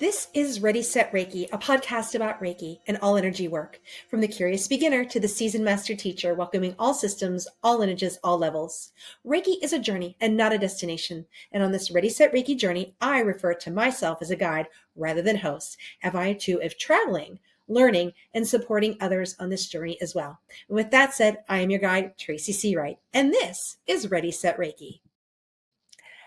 This is Ready, Set, Reiki, a podcast about Reiki and all energy work. From the curious beginner to the seasoned master teacher, welcoming all systems, all lineages, all levels. Reiki is a journey and not a destination. And on this Ready, Set, Reiki journey, I refer to myself as a guide rather than host, as I too am traveling, learning, and supporting others on this journey as well. And with that said, I am your guide, Tracy C. Wright, and this is Ready, Set, Reiki.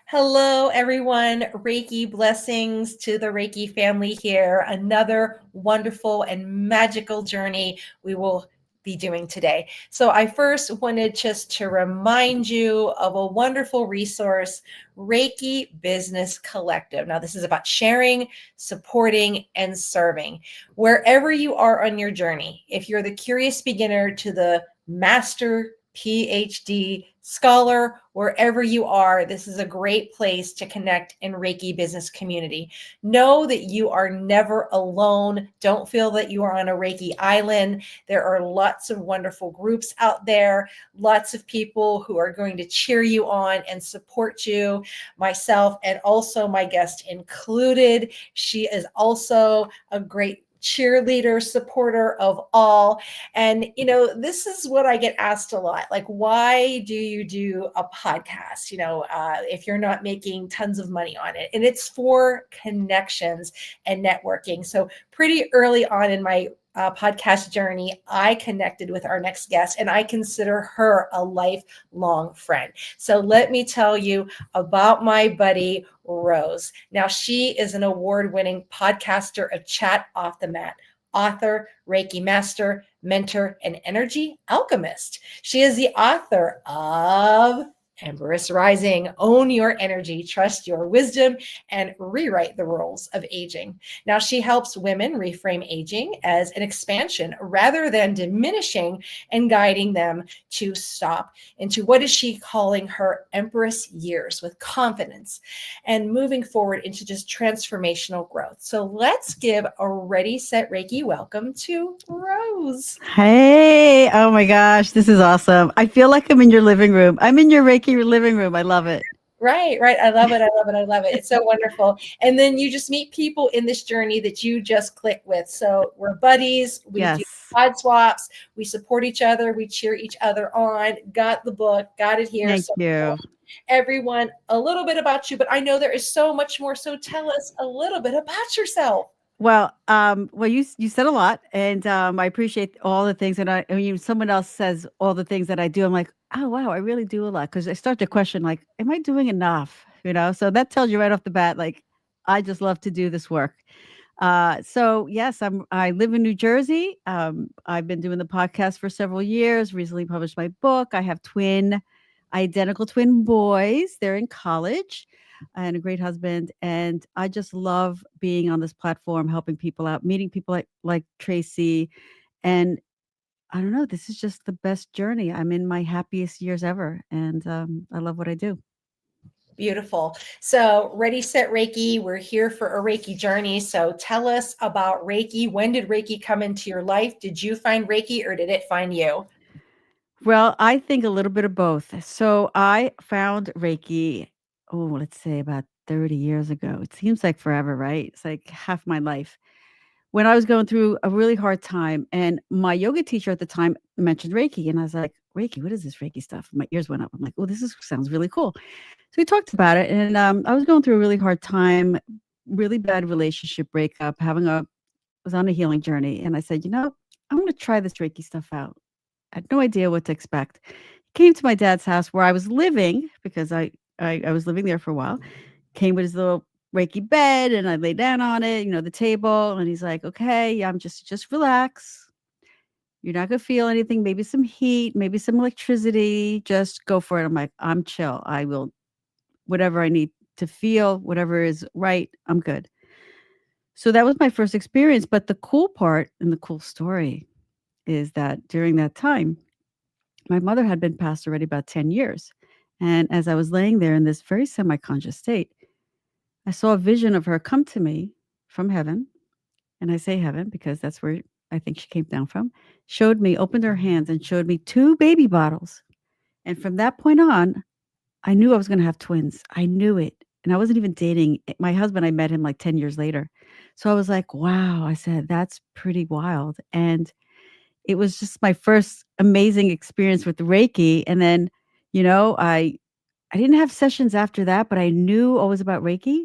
Hello, everyone. Reiki blessings to the Reiki family here. Another wonderful and magical journey we will be doing today. So I first wanted just to remind you of a wonderful resource, Reiki Business Collective. Now, this is about sharing, supporting, and serving. Wherever you are on your journey, if you're the curious beginner to the master PhD scholar, wherever you are, this is a great place to connect in Reiki business community. Know that you are never alone. Don't feel that you are on a Reiki island. There are lots of wonderful groups out there, lots of people who are going to cheer you on and support you, myself and also my guest included. She is also a great cheerleader, supporter of all. And, this is what I get asked a lot. Like, why do you do a podcast? If you're not making tons of money on it, and it's for connections and networking. So pretty early on in my podcast journey, I connected with our next guest, and I consider her a lifelong friend. So let me tell you about my buddy, Rose. Now, she is an award-winning podcaster of Chat Off the Mat, author, Reiki master, mentor, and energy alchemist. She is the author of Empress Rising, Own Your Energy, Trust Your Wisdom, and Rewrite the Rules of Aging. Now, she helps women reframe aging as an expansion rather than diminishing, and guiding them to stop into what is she calling her Empress years with confidence and moving forward into just transformational growth. So let's give a Ready, Set, Reiki welcome to Rose. Hey, oh my gosh, this is awesome. I feel like I'm in your living room. I'm in your Reiki living room. I love it. Right. I love it. It's so wonderful. And then you just meet people in this journey that you just click with. So we're buddies. We do pod swaps. We support each other. We cheer each other on. Got the book. Got it here. Thank you. Everyone, a little bit about you, but I know there is so much more. So tell us a little bit about yourself. Well, you said a lot, and I appreciate all the things. And I mean, someone else says all the things that I do. I'm like, oh wow, I really do a lot, because I start to question, like, am I doing enough? So that tells you right off the bat, like, I just love to do this work. So yes, I live in New Jersey. I've been doing the podcast for several years. Recently published my book. I have identical twin boys. They're in college, and a great husband. And I just love being on this platform, helping people out, meeting people like Tracy. And I don't know, this is just the best journey. I'm in my happiest years ever. And I love what I do. Beautiful. So Ready, Set, Reiki, we're here for a Reiki journey. So tell us about Reiki. When did Reiki come into your life? Did you find Reiki or did it find you? Well, I think a little bit of both. So I found Reiki, let's say about 30 years ago. It seems like forever, right? It's like half my life. When I was going through a really hard time, and my yoga teacher at the time mentioned Reiki, and I was like, Reiki, what is this Reiki stuff? My ears went up. I'm like, oh, sounds really cool. So we talked about it, and I was going through a really hard time, really bad relationship breakup, was on a healing journey. And I said, I'm going to try this Reiki stuff out. I had no idea what to expect. Came to my dad's house where I was living, because I was living there for a while. Came with his little Reiki bed, and I lay down on it, the table. And he's like, okay, I'm just relax. You're not going to feel anything. Maybe some heat, maybe some electricity. Just go for it. I'm like, I'm chill. I will, whatever I need to feel, whatever is right, I'm good. So that was my first experience. But the cool part and the cool story is that during that time, my mother had been passed already about 10 years. And as I was laying there in this very semi-conscious state, I saw a vision of her come to me from heaven. And I say heaven because that's where I think she came down from. Opened her hands and showed me 2 baby bottles. And from that point on, I knew I was going to have twins. I knew it. And I wasn't even dating my husband. I met him like 10 years later. So I was like, "Wow," I said, "That's pretty wild." And it was just my first amazing experience with Reiki, and then, I didn't have sessions after that, but I knew always about Reiki,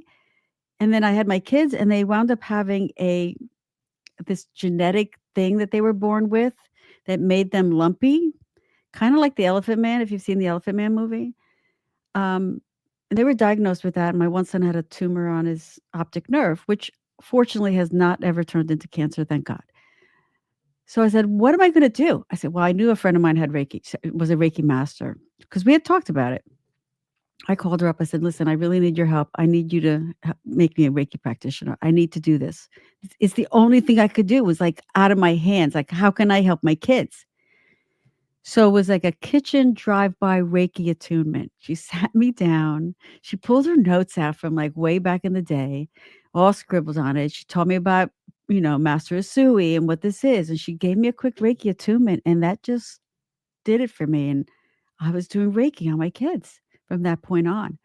and then I had my kids, and they wound up having a this genetic thing that they were born with that made them lumpy, kinda like the Elephant Man, if you've seen the Elephant Man movie. Um, they were diagnosed with that, and my one son had a tumor on his optic nerve, which fortunately has not ever turned into cancer, thank God. So I said, "What am I gonna do?" I said, "Well, I knew a friend of mine had Reiki, was a Reiki master, because we had talked about it." I called her up, I said, "Listen, I really need your help. I need you to make me a Reiki practitioner. I need to do this. It's the only thing I could do was, like, out of my hands, like, how can I help my kids?" So it was like a kitchen drive-by Reiki attunement. She sat me down, she pulled her notes out from, like, way back in the day, all scribbled on it. She told me about, Master Usui and what this is, and she gave me a quick Reiki attunement, and that just did it for me, and I was doing Reiki on my kids from that point on.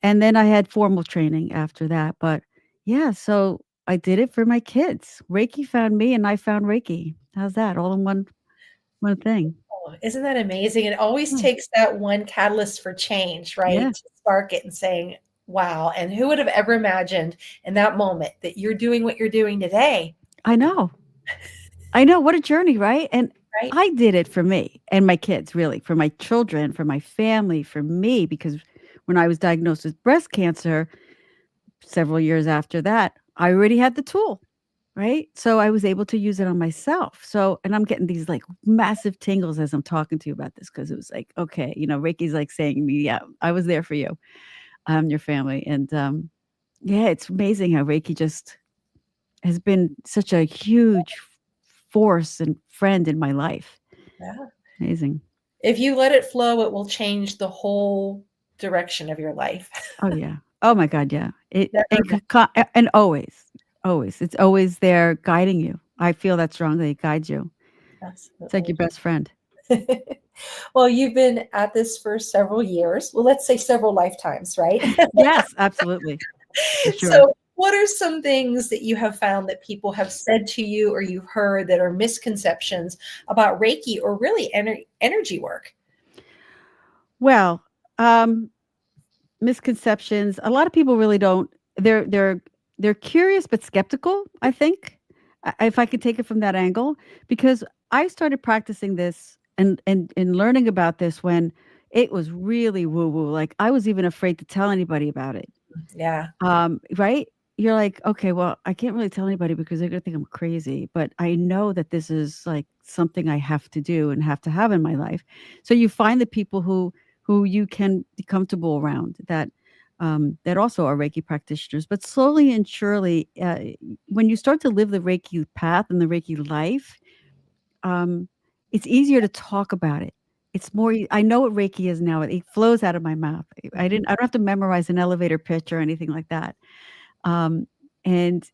And then I had formal training after that, but yeah, so I did it for my kids. Reiki found me and I found Reiki. How's that? All in one thing. Oh, isn't that amazing? It always Yeah. takes that one catalyst for change, right? Yeah, To spark it and saying, wow. And who would have ever imagined in that moment that you're doing what you're doing today, I know. I know, what a journey, right? And right? I did it for me and my kids, really, for my children, for my family, for me, because when I was diagnosed with breast cancer several years after that, I already had the tool. Right? So I was able to use it on myself. So and I'm getting these, like, massive tingles as I'm talking to you about this because it was like, okay, Reiki's, like, saying to me, "Yeah, I was there for you, your family." And, yeah, it's amazing how Reiki just has been such a huge force and friend in my life. Yeah. Amazing. If you let it flow, it will change the whole direction of your life. Oh, yeah. Oh my god, yeah. It Never and c co and always, always. It's always there guiding you. I feel that strongly, it guides you. It's like absolutely. your best friend. Well, you've been at this for several years. Well, let's say several lifetimes, right? Yes, absolutely, for sure. So, what are some things that you have found that people have said to you or you've heard that are misconceptions about Reiki or really energy work? Well, um, misconceptions, a lot of people really don't they're curious but skeptical, I think, if I could take it from that angle, because I started practicing this and learning about this when it was really woo-woo, like, I was even afraid to tell anybody about it. Yeah. Right? You're like, "Okay, well, I can't really tell anybody because they're gonna think I'm crazy, but I know that this is, like, something I have to do and have to have in my life." So you find the people who you can be comfortable around that also are Reiki practitioners, but slowly and surely, when you start to live the Reiki path and the Reiki life, um, it's easier to talk about it. It's more I know what Reiki is now, it flows out of my mouth. Mhm. I don't have to memorize an elevator pitch or anything like that. Um, and,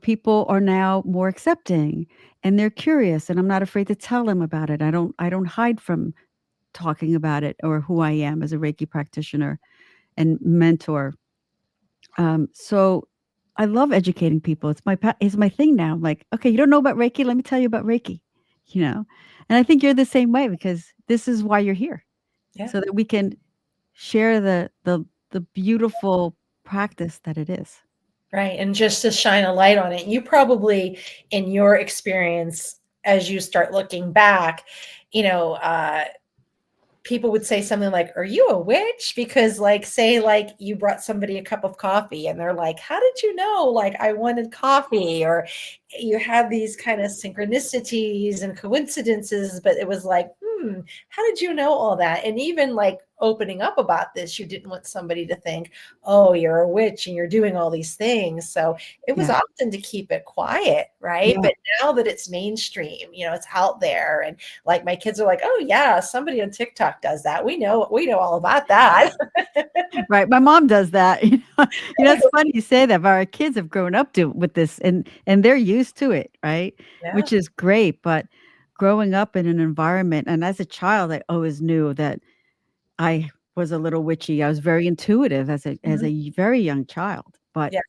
people are now more accepting and they're curious and I'm not afraid to tell them about it. I don't hide from talking about it or who I am as a Reiki practitioner and mentor. So I love educating people. It's my thing now. I'm like, okay, you don't know about Reiki? Let me tell you about Reiki, you know? And I think you're the same way because this is why you're here. Yeah. So that we can share the beautiful practice that it is. Right. And just to shine a light on it, you probably, in your experience, as you start looking back, you know, people would say something like, "Are you a witch?" Because, like, say, like, you brought somebody a cup of coffee and they're like, "How did you know, like, I wanted coffee?" Or you have these kind of synchronicities and coincidences, but it was like, how did you know all that? And even like opening up about this, you didn't want somebody to think, "Oh, you're a witch and you're doing all these things." So it was Yeah. often to keep it quiet, right? Yeah. But now that it's mainstream, it's out there, and like my kids are like, "Oh yeah, somebody on TikTok does that. We know all about that." Right, my mom does that, it's funny you say that, but our kids have grown up to with this and they're used to it, right? Yeah. Which is great, but growing up in an environment and as a child, I always knew that I was a little witchy. I was very intuitive as a Mhm. very young child, but Yeah.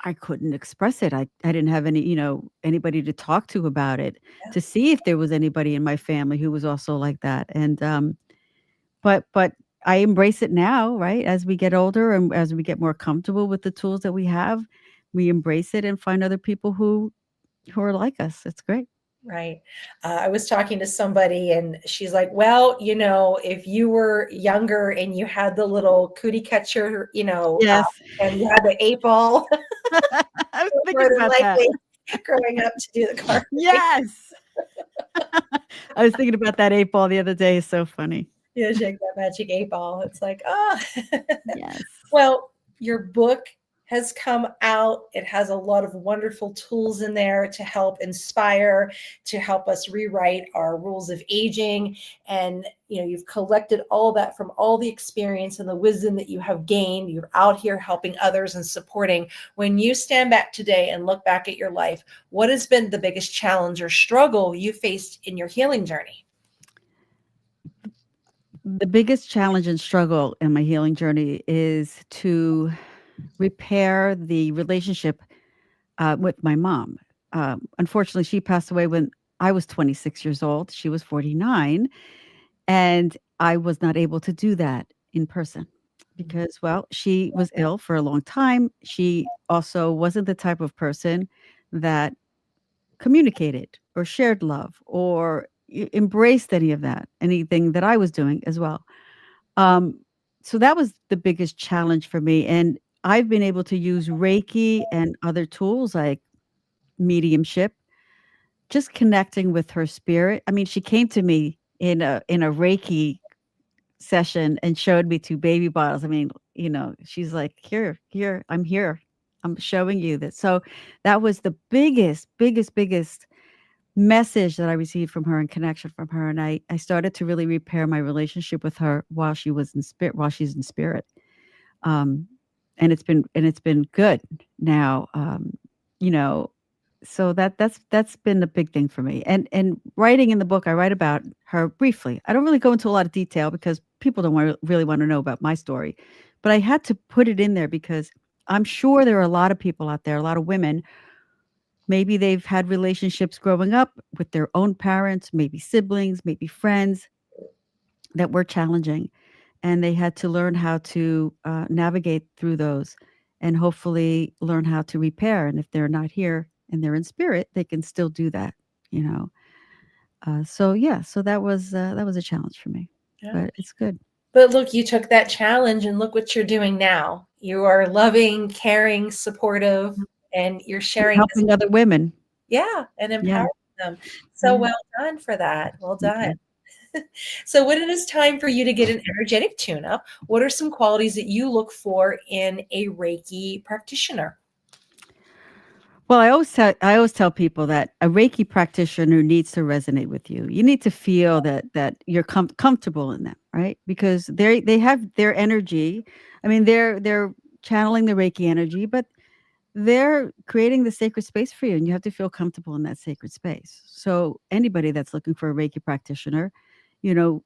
I couldn't express it. I didn't have any, anybody to talk to about it, Yeah. to see if there was anybody in my family who was also like that. And but I embrace it now, right? As we get older and as we get more comfortable with the tools that we have, we embrace it and find other people who are like us. It's great. Right. I was talking to somebody and she's like, well, if you were younger and you had the little cootie catcher, Yes. and you had the 8 ball, I was more thinking than about that. likely growing up to do the card. Yes. I was thinking about that 8 ball the other day. It's so funny. Yeah, shake that magic 8 ball. It's like, oh. Yes. Well, your book has come out. It has a lot of wonderful tools in there to help inspire, to help us rewrite our rules of aging. And, you've collected all that from all the experience and the wisdom that you have gained. You're out here helping others and supporting. When you stand back today and look back at your life, what has been the biggest challenge or struggle you faced in your healing journey? The biggest challenge and struggle in my healing journey is to repair the relationship with my mom. Unfortunately, she passed away when I was 26 years old. She was 49, and I was not able to do that in person because, well, she was ill for a long time. She also wasn't the type of person that communicated or shared love or embraced any of that, anything that I was doing as well. Um, so that was the biggest challenge for me. And I've been able to use Reiki and other tools like mediumship, just connecting with her spirit. I mean, she came to me in a Reiki session and showed me 2 baby bottles. I mean, she's like, "Here, I'm here. I'm showing you this." So that was the biggest message that I received from her and connection from her. And I started to really repair my relationship with her while she's in spirit. Um, and it's been good now. You know, so that's been the big thing for me. And writing in the book, I write about her briefly. I don't really go into a lot of detail because people don't really want to know about my story. But I had to put it in there because I'm sure there are a lot of people out there, a lot of women. Maybe they've had relationships growing up with their own parents, maybe siblings, maybe friends that were challenging, and they had to learn how to navigate through those and hopefully learn how to repair. And if they're not here and they're in spirit, they can still do that, you know. So yeah, so that was a challenge for me, Yeah. but it's good. But look, you took that challenge and look what you're doing now. You are loving, caring, supportive, and you're And sharing this, helping other women. yeah, and Yeah, empowering them. So yeah. well done for that. Well Thank done. you. So when it is time for you to get an energetic tune up, what are some qualities that you look for in a Reiki practitioner? Well, I always tell people that a Reiki practitioner needs to resonate with you. You need to feel that you're comfortable in them, right? Because they have their energy. I mean, they're channeling the Reiki energy, but they're creating the sacred space for you, and you have to feel comfortable in that sacred space. So anybody that's looking for a Reiki practitioner, you know,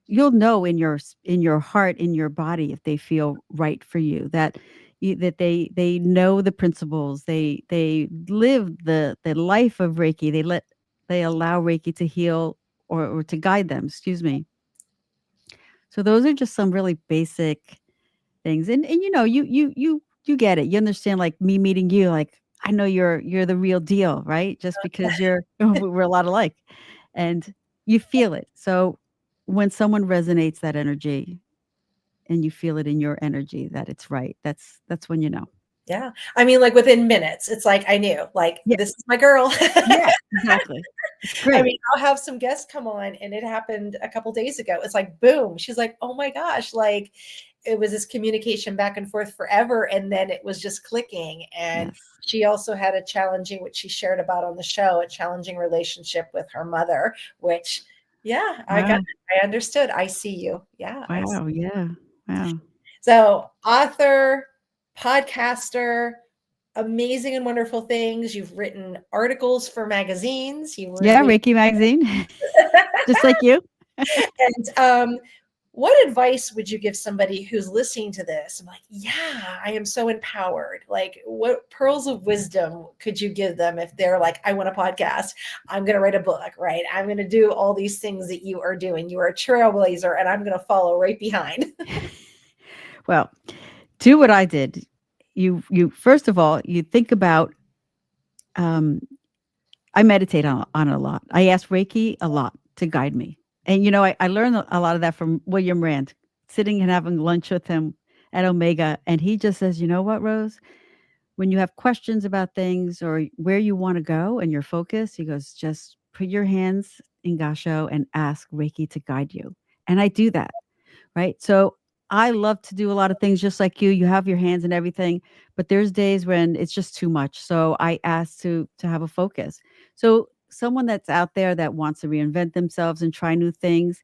you'll know in your heart, in your body, if they feel right for you, that they know the principles, they live the life of Reiki, they allow Reiki to heal or to guide them, excuse me. So those are just some really basic things. And you get it. You understand, like me meeting you, like I know you're the real deal, right? Just because you're we're a lot alike. And you feel it. So when someone resonates that energy and you feel it in your energy that it's right, that's when you know. Yeah. I mean, like within minutes, it's like I knew, like, Yeah. this is my girl. Yeah, exactly. It's I great. mean, I'll have some guests come on, and it happened a couple days ago. It's like, boom. She's like, oh my gosh, like it was this communication back and forth forever. And then it was just clicking. And Yes. she also had a challenging, which she shared about on the show, a challenging relationship with her mother, which, yeah, I got Wow. it. I understood. I see you. Yeah. I see. Wow, yeah. Wow. So, author, podcaster, amazing and wonderful things. You've written articles for magazines. You were in Yeah, Reiki magazine. Just like you. and What advice would you give somebody who's listening to this? I'm like, yeah, I am so empowered. Like, what pearls of wisdom could you give them if they're like, I want a podcast, I'm going to write a book, right? I'm going to do all these things that you are doing. You are a trailblazer, and I'm going to follow right behind. Well, do what I did. You first of all, you think about, um, I meditate on it a lot. I ask Reiki a lot to guide me. And, I learned a lot of that from William Rand, sitting and having lunch with him at Omega. And he just says, you know what, Rose? When you have questions about things or where you want to go and your focus, he goes, just put your hands in Gasho and ask Reiki to guide you. And I do that. Right? So I love to do a lot of things just like you. You have your hands and everything, but there's days when it's just too much. So I ask to have a focus. So someone that's out there that wants to reinvent themselves and try new things,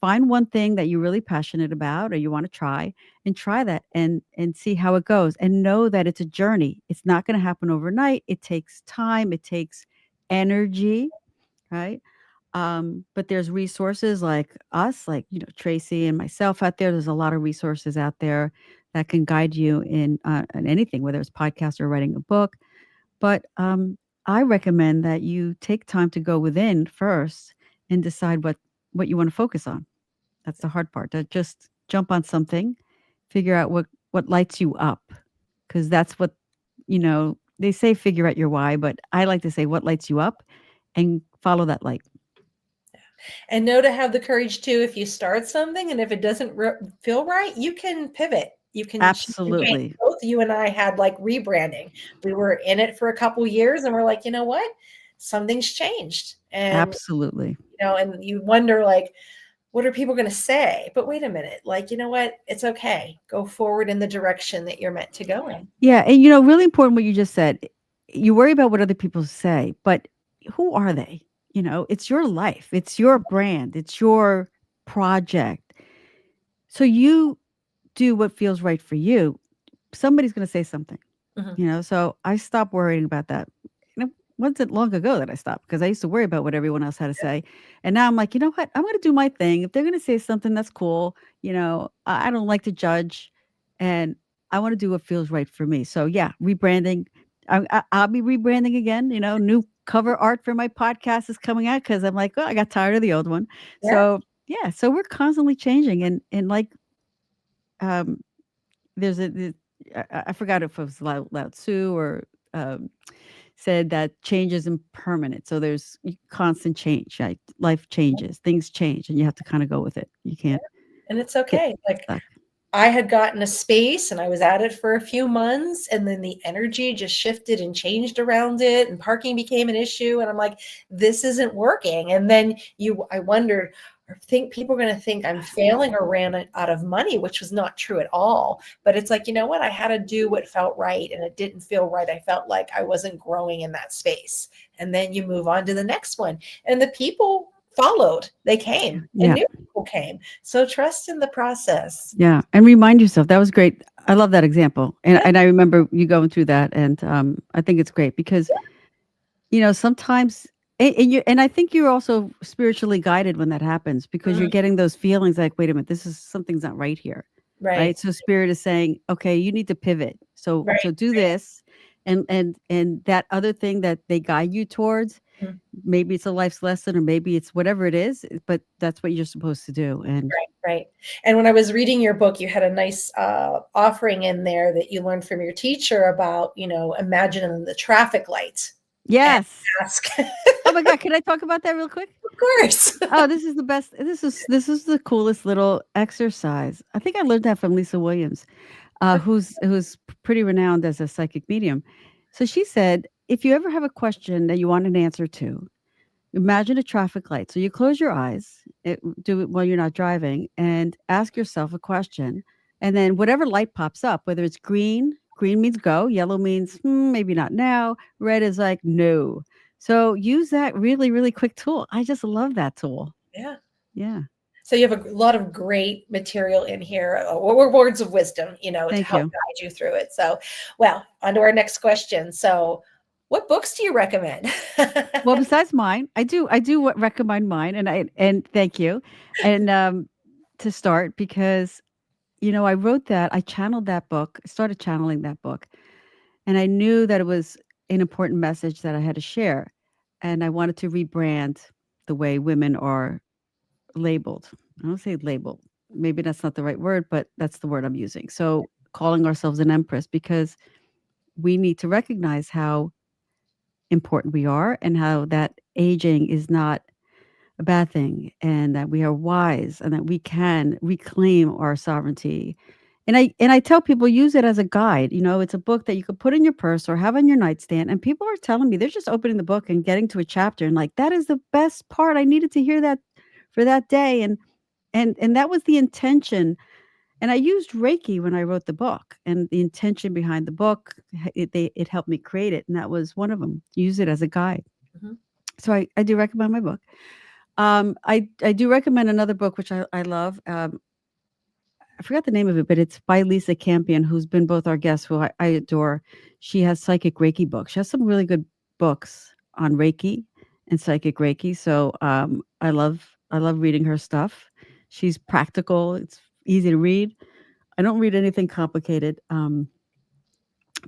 find one thing that you're really passionate about or you want to try and try that and see how it goes and know that it's a journey. It's not going to happen overnight. It takes time, it takes energy, right? But there's resources like us, like, Tracy and myself out there. There's a lot of resources out there that can guide you in anything, whether it's podcast or writing a book. But I recommend that you take time to go within first and decide what you want to focus on. That's the hard part. To just jump on something, figure out what lights you up, because that's what they say. Figure out your why, but I like to say what lights you up, and follow that light. And know to have the courage too, if you start something and if it doesn't feel right, you can pivot. You can change. Absolutely. Both you and I had like rebranding. We were in it for a couple years and we're like, you know what? Something's changed. And Absolutely. and you wonder like, what are people going to say? But wait a minute, like, you know what? It's okay. Go forward in the direction that you're meant to go in. Yeah, and really important what you just said. You worry about what other people say, but who are they? It's your life, it's your brand, it's your project. So you do what feels right for you. Somebody's going to say something. Mhm. So I stopped worrying about that. It wasn't long ago that I stopped because I used to worry about what everyone else had to say. And now I'm like, you know what? I'm going to do my thing. If they're going to say something, that's cool. I don't like to judge and I want to do what feels right for me. So yeah, rebranding. I'll be rebranding again. New cover art for my podcast is coming out because I'm like, oh, I got tired of the old one. Yeah. So yeah, so we're constantly changing and like, um, there's I forgot if it was Lao Tzu or, said that change is impermanent. So there's constant change, right? Life changes, things change, and you have to kind of go with it. You can't And it's get okay. Like stuck. I had gotten a space and I was at it for a few months and then the energy just shifted and changed around it and parking became an issue and I'm like this isn't working and then I wondered or think people are going to think I'm failing or ran out of money, which was not true at all. But it's like, you know what? I had to do what felt right and it didn't feel right. I felt like I wasn't growing in that space. And then you move on to the next one and the people followed. They came and Yeah, new people came. So trust in the process. yeah, and remind yourself. That was great. I love that example, and I remember you going through that, and I think it's great because sometimes. And I think you're also spiritually guided when that happens because you're Mhm. getting those feelings like, wait a minute, this is something's not right here. Right. Right? So spirit is saying, okay, you need to pivot. So Right. do this and that other thing that they guide you towards, Mhm. maybe it's a life's lesson or maybe it's whatever it is, but that's what you're supposed to do. And Right, right. And when I was reading your book, you had a nice offering in there that you learned from your teacher about, imagining the traffic lights and yes. ask. Oh my God, can I talk about that real quick? Of course. Oh, this is the best. This is the coolest little exercise. I think I learned that from Lisa Williams, who's pretty renowned as a psychic medium. So she said, if you ever have a question that you want an answer to, imagine a traffic light. So you close your eyes, do it while you're not driving, and ask yourself a question. And then whatever light pops up, whether it's green means go, yellow means maybe not now, red is like no. So use that really, really quick tool. I just love that tool. Yeah. Yeah. So you have a lot of great material in here, or words of wisdom, to Thank help you. guide you through it. So, well, on to our next question. So, what books do you recommend? Well, besides mine, I do recommend mine, and thank you. And to start because, I wrote that, I channeled that book, started channeling that book, and I knew that it was an important message that I had to share. And I wanted to rebrand the way women are labeled. I don't say labeled. Maybe that's not the right word, but that's the word I'm using. So calling ourselves an empress because we need to recognize how important we are and how that aging is not a bad thing and that we are wise and that we can reclaim our sovereignty. And I tell people use it as a guide. It's a book that you could put in your purse or have on your nightstand. And people are telling me they're just opening the book and getting to a chapter and like that is the best part. I needed to hear that for that day. And that was the intention. And I used Reiki when I wrote the book, and the intention behind the book, it helped me create it, and that was one of them. Use it as a guide. Mhm. So I do recommend my book. I do recommend another book which I love. I forgot the name of it, but it's by Lisa Campion, who's been both our guests, who I adore. She has psychic Reiki books. She has some really good books on Reiki and psychic Reiki. So I love reading her stuff. She's practical. It's easy to read. I don't read anything complicated.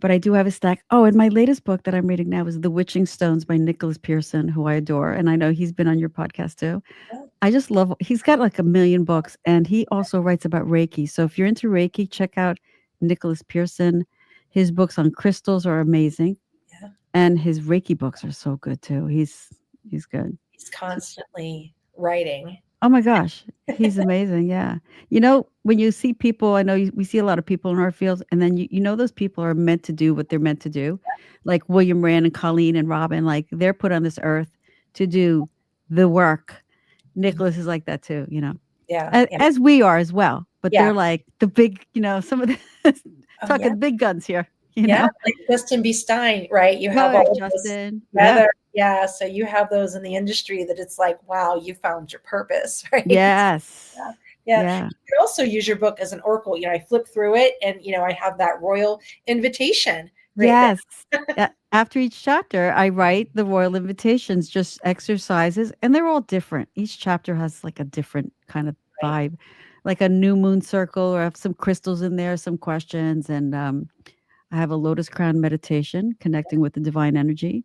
But I do have a stack. Oh, and my latest book that I'm reading now is The Witching Stones by Nicholas Pearson, who I adore. And I know he's been on your podcast too. Yeah. I just love he's got like a million books and he also writes about Reiki. So if you're into Reiki, check out Nicholas Pearson. His books on crystals are amazing. Yeah. And his Reiki books are so good too. He's good. He's constantly writing. Oh my gosh, he's amazing. Yeah. When you see people, I know we see a lot of people in our fields, and then those people are meant to do what they're meant to do. Like William Rand and Colleen and Robin, like they're put on this earth to do the work. Mhm. Nicholas is like that too, Yeah. as, Yeah. as we are as well. But Yeah. they're like the big, some of the Oh, talking yeah. the big guns here, Yeah. Like Justin B. Stein, right? You have Oh, yeah, all of those Justin. Yeah. together. Yeah. So you have those in the industry that it's like, wow, you found your purpose, right? Yes. Yeah. Yeah. Yeah. You can also use your book as an oracle. I flip through it and, I have that royal invitation right there. Yes. After each chapter, I write the royal invitations, just exercises, and they're all different. Each chapter has like a different kind of Right. vibe, like a new moon circle, or I have some crystals in there, some questions, and I have a lotus crown meditation connecting with the divine energy,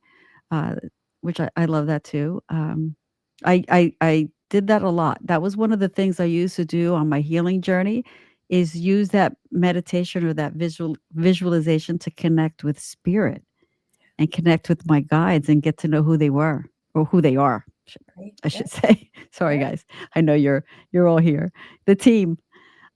uh, which I love that too. I did that a lot. That was one of the things I used to do on my healing journey is use that meditation or that visualization to connect with spirit and connect with my guides and get to know who they were or who they are, Right. I Yeah. should say. Sorry, Yeah. guys. I know you're all here, the team.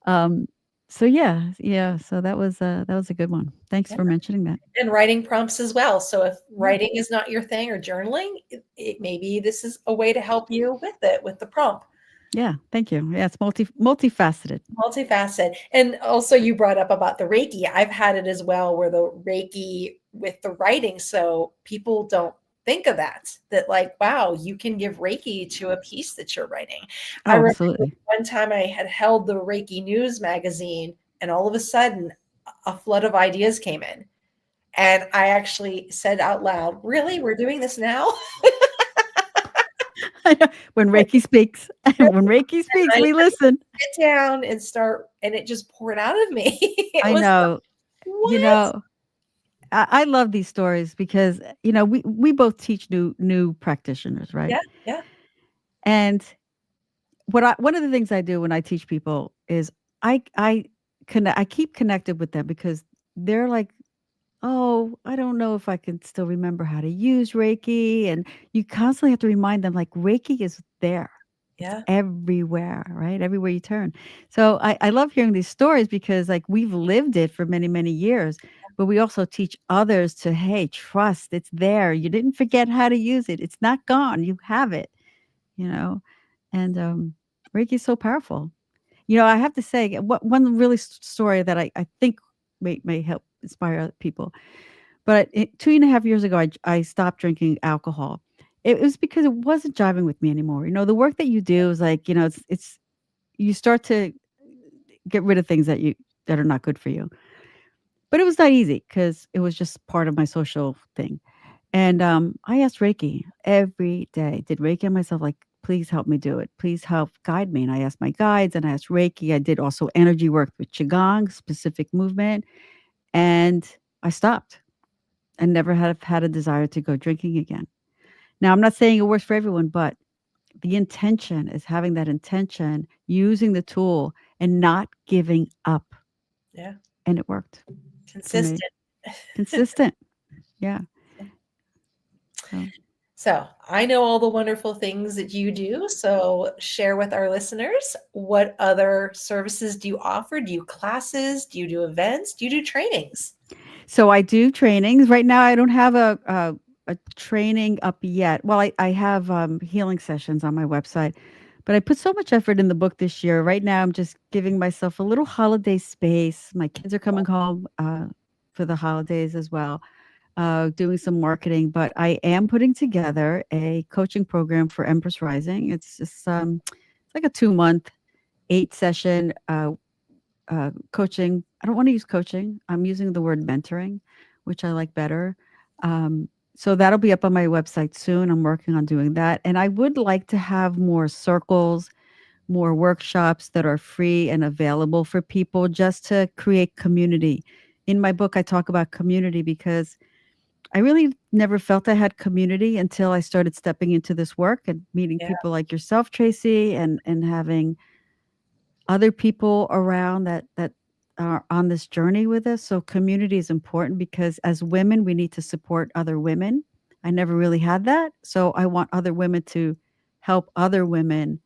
Um, so yeah. So that was a good one. Thanks Yeah. for mentioning that. And writing prompts as well. So if Yeah. writing is not your thing or journaling, maybe this is a way to help you with it, with the prompt. Yeah. Thank you. Yeah, it's multifaceted. Multifaceted. And also you brought up about the Reiki. I've had it as well where the Reiki with the writing. So people don't think of that like, wow, you can give Reiki to a piece that you're writing. I Oh, remember absolutely. one time I had held the Reiki News magazine and all of a sudden a flood of ideas came in. And I actually said out loud, really, we're doing this now? I know. When Reiki speaks, when Reiki speaks, I we listen. sit down and start, and it just poured out of me. It I was like, know. You what? know, I love these stories because we both teach new practitioners, right? Yeah, yeah, And one of the things I do when I teach people is I I keep connected with them because they're like, "Oh, I don't know if I can still remember how to use Reiki." And you constantly have to remind them like Reiki is there. It's yeah, everywhere, right? Everywhere you turn. So I love hearing these stories because like we've lived it for many, many years, but we also teach others to, hey, trust, it's there. You didn't forget how to use it. It's not gone. You have it, you know? And Reiki is so powerful. I have to say, one really story that I think may help inspire other people. But 2.5 years ago, I stopped drinking alcohol. It was because it wasn't jiving with me anymore. The work that you do is like, it's you start to get rid of things that are not good for you. But it was not easy because it was just part of my social thing. And I asked Reiki every day. Did Reiki on myself, like, please help me do it. Please help guide me. And I asked my guides and I asked Reiki. I did also energy work with Qigong, specific movement, and I stopped. I never had a desire to go drinking again. Now, I'm not saying it works for everyone, but the intention is having that intention, using the tool and not giving up. Yeah. And it worked for me. Consistent. Consistent. Yeah. So So I know all the wonderful things that you do. So share with our listeners, what other services do you offer? Do you classes? Do you do events? Do you do trainings? So I do trainings. Right now I don't have a training up yet. Well, I have healing sessions on my website, but I put so much effort in the book this year. Right now I'm just giving myself a little holiday space. My kids are coming home for the holidays as well. Doing some marketing, but I am putting together a coaching program for Empress Rising. It's just it's like a 2-month, 8-session coaching. I don't want to use coaching. I'm using the word mentoring, which I like better. So that'll be up on my website soon. I'm working on doing that, and I would like to have more circles, more workshops that are free and available for people, just to create community. In my book, I talk about community because I really never felt I had community until I started stepping into this work and meeting Yeah. people like yourself, Tracy, and having other people around that are on this journey with us. So community is important because as women, we need to support other women. I never really had that. So I want other women to help other women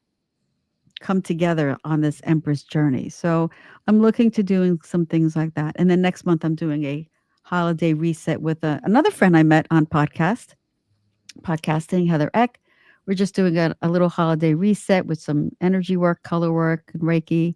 come together on this Empress journey. So I'm looking to doing some things like that. And then next month I'm doing a holiday reset with another friend I met on podcasting, Heather Eck. We're just doing a little holiday reset with some energy work, color work, and Reiki,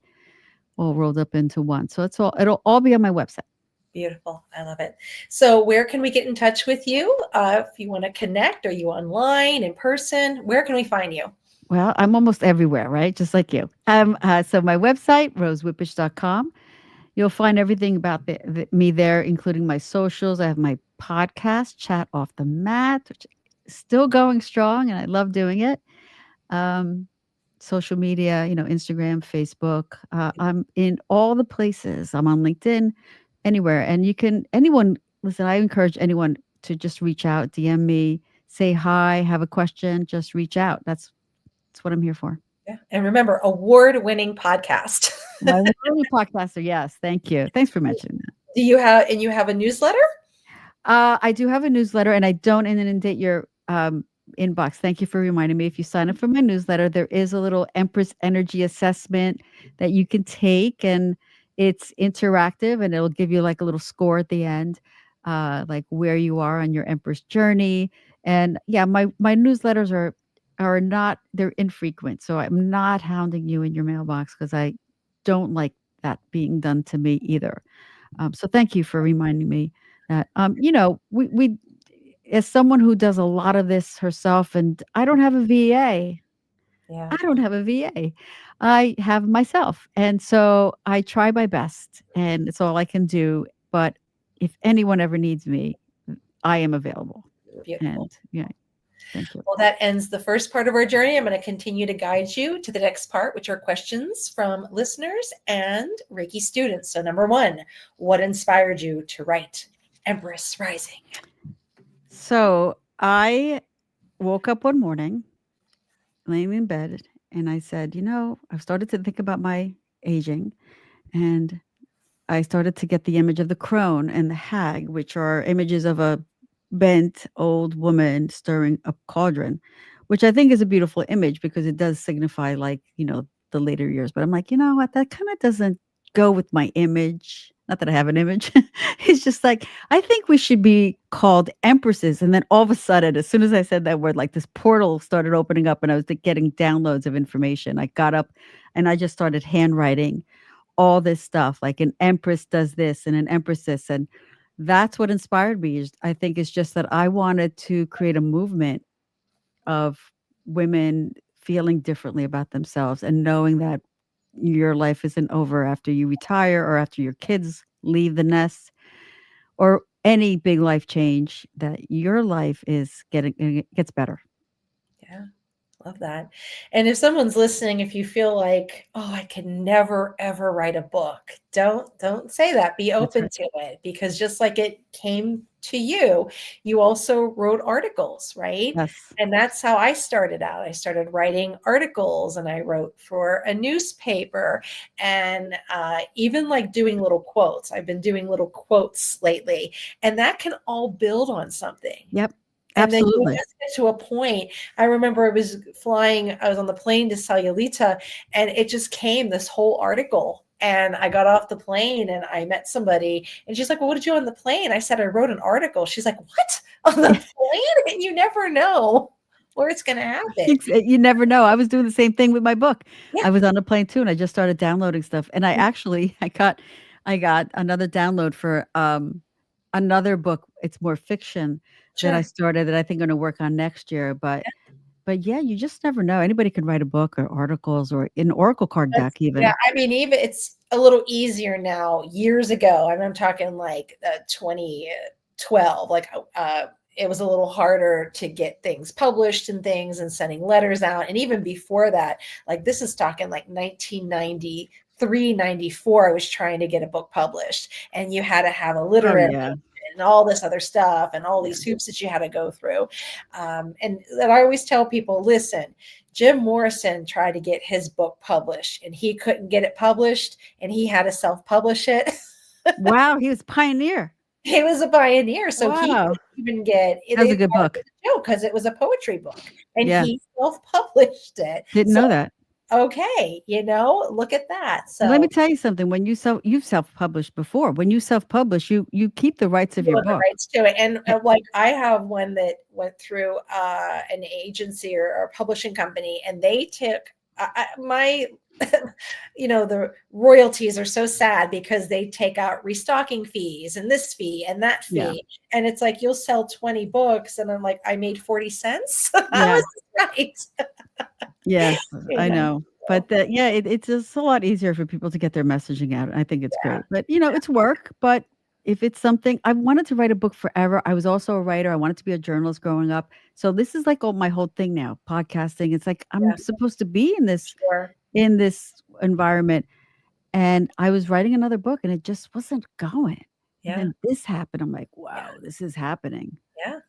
all rolled up into one. So it'll all be on my website. Beautiful. I love it. So where can we get in touch with you? If you want to connect, are you online, in person? Where can we find you? Well, I'm almost everywhere, right? Just like you. So my website, rosewippach.com. You'll find everything about me there, including my socials. I have my podcast, Chat Off the Mat, which is still going strong, and I love doing it. Um, Social media, Instagram, Facebook. I'm in all the places. I'm on LinkedIn, anywhere. And listen, I encourage anyone to just reach out, DM me, say hi, have a question, just reach out. That's what I'm here for. Yeah. And remember, award-winning podcast. Early podcaster, yes. Thank you. Thanks for mentioning that. Do you have a newsletter? I do have a newsletter, and I don't inundate your inbox. Thank you for reminding me. If you sign up for my newsletter, there is a little Empress Energy assessment that you can take, and it's interactive, and it'll give you like a little score at the end, like where you are on your Empress journey. And yeah, my newsletters are not, they're infrequent, so I'm not hounding you in your mailbox because I don't like that being done to me either. So thank you for reminding me that, we as someone who does a lot of this herself, and I don't have a VA. Yeah. I don't have a VA. I have myself. And so I try my best, and it's all I can do. But if anyone ever needs me, I am available. Beautiful. And yeah, thank you. Well, that ends the first part of our journey. I'm going to continue to guide you to the next part, which are questions from listeners and Reiki students. So, number one, what inspired you to write Empress Rising? So I woke up one morning laying in bed and I said, I've started to think about my aging, and I started to get the image of the crone and the hag, which are images of a bent old woman stirring a cauldron, which I think is a beautiful image because it does signify, like, the later years. But I'm like, you know what? That kind of doesn't go with my image. Not that I have an image. It's just like, I think we should be called empresses. And then all of a sudden, as soon as I said that word, like this portal started opening up and I was getting downloads of information. I got up and I just started handwriting all this stuff, like an empress does this and an empress this. And that's what inspired me. I think it's just that I wanted to create a movement of women feeling differently about themselves and knowing that your life isn't over after you retire or after your kids leave the nest or any big life change, that your life is gets better. Yeah, Love that. And if someone's listening, if you feel like, "Oh, I can never ever write a book," don't say that. Be That's open right. to it because just like it came to you, you also wrote articles, right? Yes. And that's how I started out. I started writing articles and I wrote for a newspaper and even like doing little quotes. I've been doing little quotes lately, and that can all build on something. Yep. And then you Absolutely. just get to a point. I remember I was on the plane to Sayulita, and it just came this whole article. And I got off the plane and I met somebody, and she's like, "Well, what did you do on the plane?" I said, "I wrote an article." She's like, "What? On the plane?" And you never know where it's going to happen. You never know. I was doing the same thing with my book. Yeah, I was on a plane too, and I just started downloading stuff. And I mm, actually I got another download for another book. It's more fiction that I sure. started that I think I'm gonna work on next year. But yeah, you just never know. Anybody can write a book or articles or an oracle card That's deck yeah, even. I mean, even it's a little easier now. Years ago, I'm talking like 2012, like it was a little harder to get things published and things and sending letters out. And even before that, like this is talking like 1993, 94, I was trying to get a book published. And you had to have a Oh, literary yeah. and all this other stuff and all Yeah. these hoops that you had to go through. And I always tell people, listen, Jim Morrison tried to get his book published and he couldn't get it published and he had to self-publish it. Wow, he was pioneer. He was a pioneer, so he Wow. couldn't even get That was they a good thought it was book. a joke because it was a poetry book and Yeah. he self-published it. Didn't So, know that. okay, look at that. Let me So tell you something, when you've self-published before. When you self-publish, you keep the rights of you your own the book. rights to it. And Eh like I have one that went through an agency or a publishing company, and they took my, the royalties are so sad because they take out restocking fees and this fee and that Yeah. fee. And it's like you'll sell 20 books, and I'm like, I made 40 cents. How Yeah. is this right? Yes, you I know, know. But so, yeah, it's just a lot easier for people to get their messaging out. I think it's yeah, great. But, it's work, but if it's something I wanted to write a book forever. I was also a writer. I wanted to be a journalist growing up. So this is like all my whole thing now, podcasting. It's like I'm yeah, supposed to be in this sure. in this environment, and I was writing another book, and it just wasn't going. And Yeah, then this happened. I'm like, yeah, "Wow, this is happening." yeah.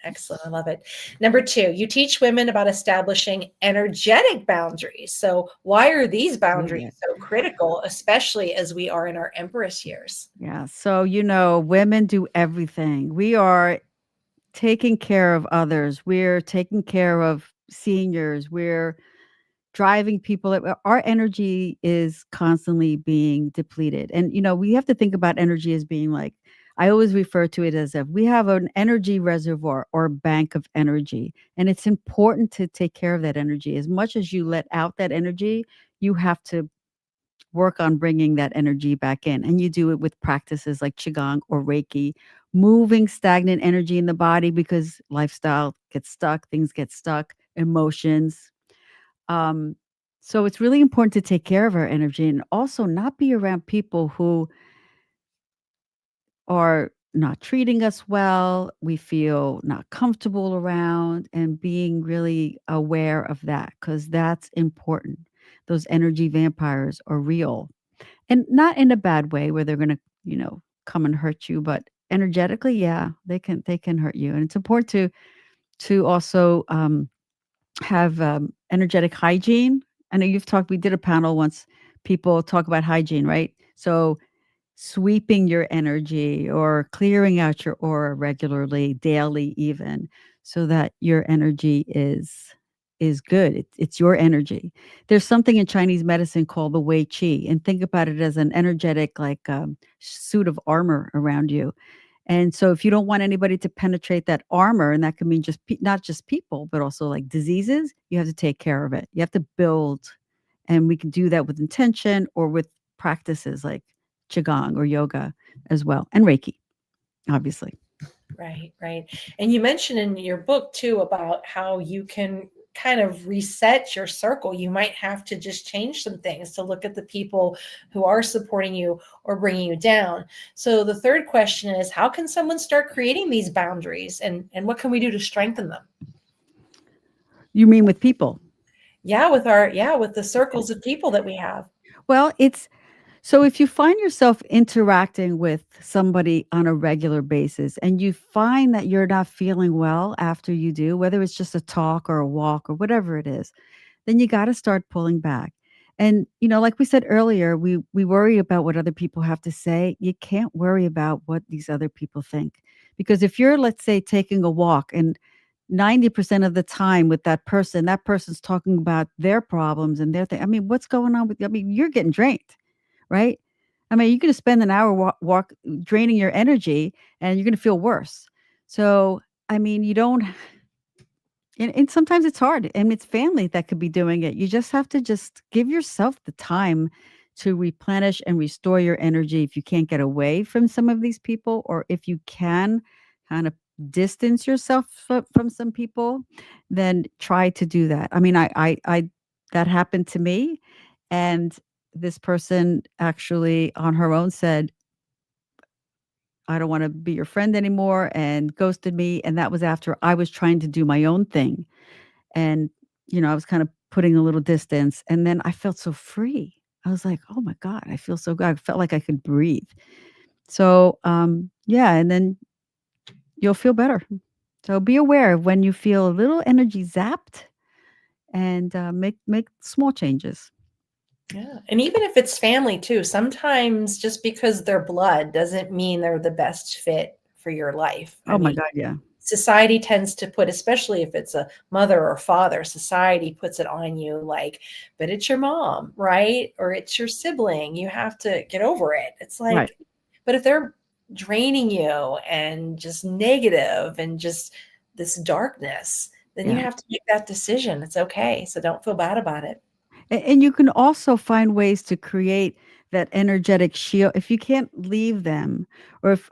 Excellent. I love it. Number two, you teach women about establishing energetic boundaries. So, why are these Oh, boundaries yeah. so critical, especially as we are in our Empress years? Yeah. So, women do everything. We are taking care of others. We're taking care of seniors. We're driving people. Our energy is constantly being depleted. And, we have to think about energy as being like, I always refer to it as if we have an energy reservoir or bank of energy. And it's important to take care of that energy. As much as you let out that energy, you have to work on bringing that energy back in. And you do it with practices like Qigong or Reiki, moving stagnant energy in the body because lifestyle gets stuck, things get stuck, emotions. Um, so it's really important to take care of our energy and also not be around people who are not treating us well, we feel not comfortable around, and being really aware of that because that's important. Those energy vampires are real. And not in a bad way where they're gonna, come and hurt you, but energetically, yeah, they can hurt you. And it's important to also, have, energetic hygiene. I know we did a panel once, people talk about hygiene, right? So, sweeping your energy or clearing out your aura regularly, daily even, so that your energy is good. It's your energy. There's something in Chinese medicine called the wei-qi, and think about it as an energetic, like, suit of armor around you. And so if you don't want anybody to penetrate that armor, and that can mean just not just people, but also like diseases, you have to take care of it. You have to build, and we can do that with intention or with practices like qigong or yoga as well, and Reiki, obviously. Right, right. And you mentioned in your book too about how you can kind of reset your circle. You might have to just change some things to look at the people who are supporting you or bringing you down. So the third question is, how can someone start creating these boundaries, and what can we do to strengthen them? You mean with people? Yeah, with the circles of people that we have. Well, it's so if you find yourself interacting with somebody on a regular basis and you find that you're not feeling well after you do, whether it's just a talk or a walk or whatever it is, then you gotta start pulling back. And, like we said earlier, we worry about what other people have to say. You can't worry about what these other people think. Because if you're, let's say, taking a walk and 90% of the time with that person's talking about their problems and their thing. I mean, what's going on with you? I mean, you're getting drained, right? I mean, you're gonna spend an hour walk draining your energy and you're gonna feel worse. So, I mean, you don't and sometimes it's hard, and it's family that could be doing it. You just have to just give yourself the time to replenish and restore your energy if you can't get away from some of these people, or if you can kind of distance yourself from some people, then try to do that. I mean, I that happened to me, and this person actually on her own said, "I don't wanna be your friend anymore," and ghosted me, and that was after I was trying to do my own thing. And, I was kind of putting a little distance, and then I felt so free. I was like, "Oh my god, I feel so good." I felt like I could breathe. So, yeah, and then you'll feel better. So be aware of when you feel a little energy zapped and, make small changes. Yeah, and even if it's family too, sometimes just because they're blood doesn't mean they're the best fit for your life. I Oh my mean, god, yeah. society tends to put, especially if it's a mother or father, society puts it on you like, but it's your mom, right? Or it's your sibling. You have to get over it. It's Right. like, but if they're draining you and just negative and just this darkness, then you Yeah. have to make that decision. It's okay. So don't feel bad about it. And you can also find ways to create that energetic shield if you can't leave them, or if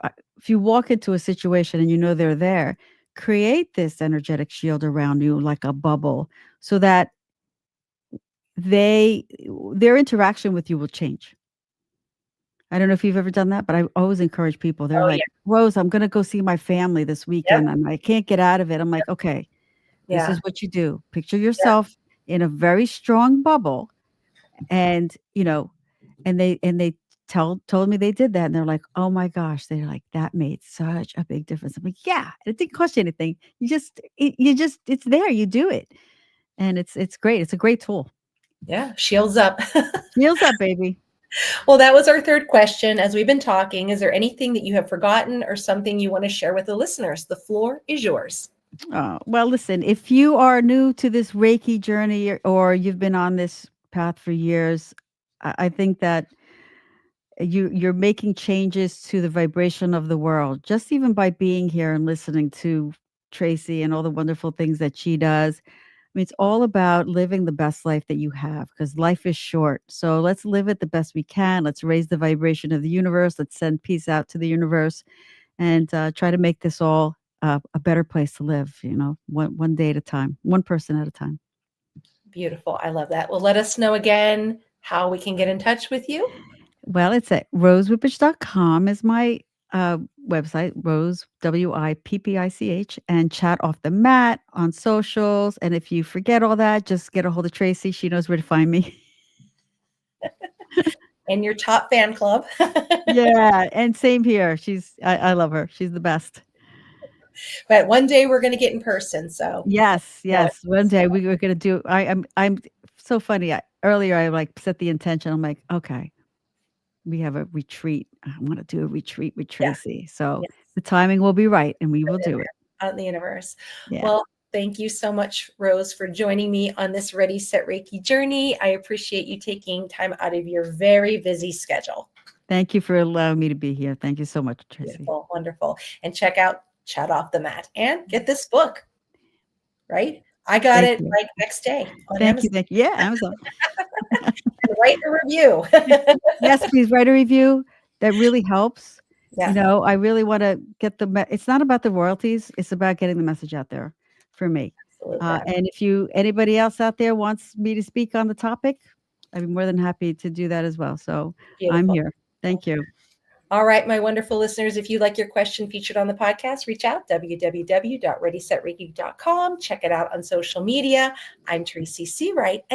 you walk into a situation and you know they're there, create this energetic shield around you like a bubble so that they their interaction with you will change. I don't know if you've ever done that, but I always encourage people. They're Oh, like, yeah. "Rose, I'm gonna go see my family this Yep. weekend, and I can't get out of it." I'm like, "Okay, this Yeah. is what you do. Picture Yeah. yourself in a very strong bubble." And, and they told me they did that, and they're like, "Oh my gosh," they're like, "That made such a big difference." I'm like, "Yeah, it didn't cost you anything. You just it's there, you do it." And it's great. It's a great tool. Yeah. Shields up. Meals up, baby. Well, that was our third question. As we've been talking, is there anything that you have forgotten or something you want to share with the listeners? The floor is yours. Well, listen, if you are new to this Reiki journey or you've been on this path for years, I think that you're making changes to the vibration of the world just even by being here and listening to Tracy and all the wonderful things that she does. I mean, it's all about living the best life that you have because life is short. So let's live it the best we can. Let's raise the vibration of the universe. Let's send peace out to the universe and try to make this all a better place to live. One day at a time, one person at a time. Beautiful. I love that. Well, let us know again how we can get in touch with you. Well, it's at rosewippich.com is my website, Rose, Wippich, and chat off the mat on socials. And if you forget all that, just get a hold of Tracy. She knows where to find me. And your top fan club. Yeah. And same here. I love her. She's the best. But one day we're going to get in person. So Yes. know it. Yes. One day we were going to do, I'm so funny. Earlier, I like set the intention. I'm like, okay, we have a retreat. I want to do a retreat with Yeah. Tracy. So Yes. the timing will be right and we will do it. Out in the universe. Yeah. Well, thank you so much, Rose, for joining me on this Ready, Set, Reiki journey. I appreciate you taking time out of your very busy schedule. Thank you for allowing me to be here. Thank you so much, Tracy. Beautiful, wonderful. And check out Chat Off the Mat and get this book, right? I got Thank it you. like next day on Thank you, Amazon. thank you. Yeah, Amazon. And write a review. Yes, please write a review. That really helps. Yeah, I really wanna get it's not about the royalties, it's about getting the message out there for me. absolutely. And if anybody else out there wants me to speak on the topic, I'd be more than happy to do that as well. So I'm Beautiful. here. Thank you. All right, my wonderful listeners, if you'd like your question featured on the podcast, reach out, www.readysetreiki.com. Check it out on social media. I'm Tracy C. Wright, and